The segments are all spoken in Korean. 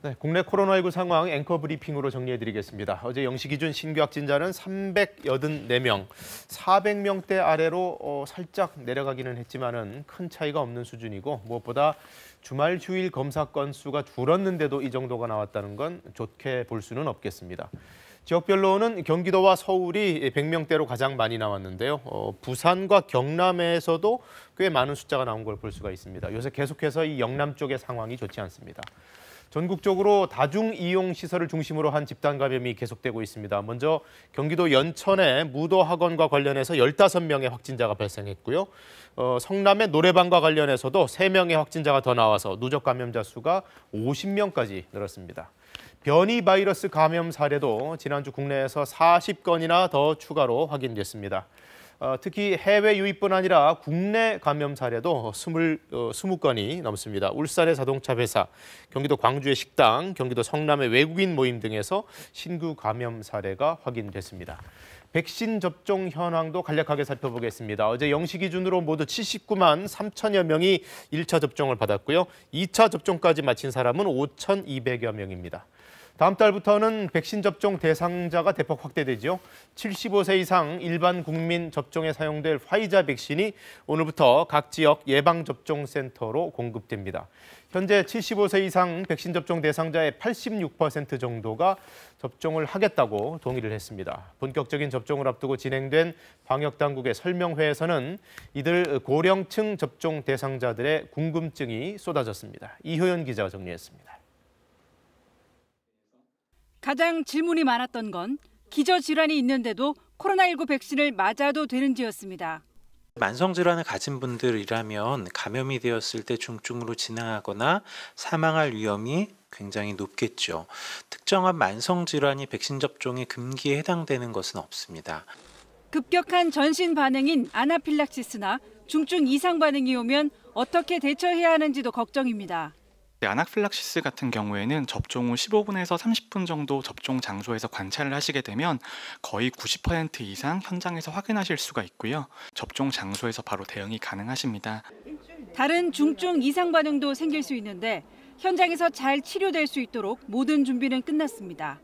네, 국내 코로나19 상황 앵커 브리핑으로 정리해드리겠습니다. 어제 0시 기준 신규 확진자는 384명, 400명대 아래로 살짝 내려가기는 했지만은 큰 차이가 없는 수준이고 무엇보다 주말 휴일 검사 건수가 줄었는데도 이 정도가 나왔다는 건 좋게 볼 수는 없겠습니다. 지역별로는 경기도와 서울이 100명대로 가장 많이 나왔는데요. 부산과 경남에서도 꽤 많은 숫자가 나온 걸 볼 수가 있습니다. 요새 계속해서 이 영남 쪽의 상황이 좋지 않습니다. 전국적으로 다중이용시설을 중심으로 한 집단 감염이 계속되고 있습니다. 먼저 경기도 연천의 무도학원과 관련해서 15명의 확진자가 발생했고요. 성남의 노래방과 관련해서도 3명의 확진자가 더 나와서 누적 감염자 수가 50명까지 늘었습니다. 변이 바이러스 감염 사례도 지난주 국내에서 40건이나 더 추가로 확인됐습니다. 특히 해외 유입뿐 아니라 국내 감염 사례도 20건이 넘습니다. 울산의 자동차 회사, 경기도 광주의 식당, 경기도 성남의 외국인 모임 등에서 신규 감염 사례가 확인됐습니다. 백신 접종 현황도 간략하게 살펴보겠습니다. 어제 0시 기준으로 모두 79만 3천여 명이 1차 접종을 받았고요. 2차 접종까지 마친 사람은 5,200여 명입니다. 다음 달부터는 백신 접종 대상자가 대폭 확대되죠. 75세 이상 일반 국민 접종에 사용될 화이자 백신이 오늘부터 각 지역 예방접종센터로 공급됩니다. 현재 75세 이상 백신 접종 대상자의 86% 정도가 접종을 하겠다고 동의를 했습니다. 본격적인 접종을 앞두고 진행된 방역당국의 설명회에서는 이들 고령층 접종 대상자들의 궁금증이 쏟아졌습니다. 이효연 기자가 정리했습니다. 가장 질문이 많았던 건 기저질환이 있는데도 코로나19 백신을 맞아도 되는지였습니다. 만성질환을 가진 분들이라면 감염이 되었을 때 중증으로 진행하거나 사망할 위험이 굉장히 높겠죠. 특정한 만성질환이 백신 접종의 금기에 해당되는 것은 없습니다. 급격한 전신 반응인 아나필락시스나 중증 이상 반응이 오면 어떻게 대처해야 하는지도 걱정입니다. 아나필락시스 같은 경우에는 접종 후 15분에서 30분 정도 접종 장소에서 관찰을 하시게 되면 거의 90% 이상 현장에서 확인하실 수가 있고요. 접종 장소에서 바로 대응이 가능하십니다. 다른 중증 이상 반응도 생길 수 있는데 현장에서 잘 치료될 수 있도록 모든 준비는 끝났습니다.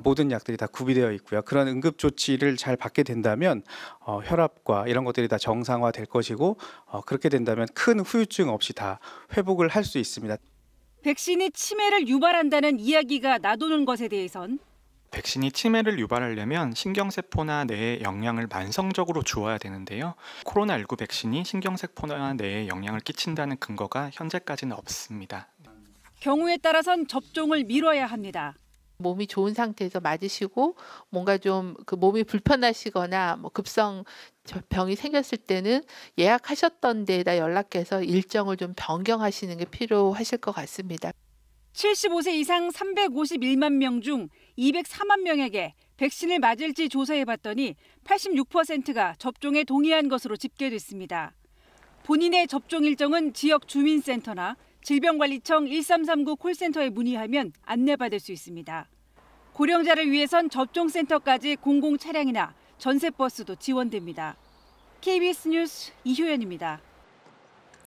모든 약들이 다 구비되어 있고요. 그런 응급 조치를 잘 받게 된다면 혈압과 이런 것들이 다 정상화될 것이고 그렇게 된다면 큰 후유증 없이 다 회복을 할 수 있습니다. 백신이 치매를 유발한다는 이야기가 나도는 것에 대해선 백신이 치매를 유발하려면 신경세포나 뇌에 영향을 만성적으로 주어야 되는데요. 코로나19 백신이 신경세포나 뇌에 영향을 끼친다는 근거가 현재까지는 없습니다. 경우에 따라선 접종을 미뤄야 합니다. 몸이 좋은 상태에서 맞으시고 뭔가 좀 그 몸이 불편하시거나 급성 병이 생겼을 때는 예약하셨던 데에다 연락해서 일정을 좀 변경하시는 게 필요하실 것 같습니다. 75세 이상 351만 명 중 204만 명에게 백신을 맞을지 조사해봤더니 86%가 접종에 동의한 것으로 집계됐습니다. 본인의 접종 일정은 지역 주민센터나 질병관리청 1339 콜센터에 문의하면 안내받을 수 있습니다. 고령자를 위해선 접종센터까지 공공 차량이나 전세버스도 지원됩니다. KBS 뉴스 이효연입니다.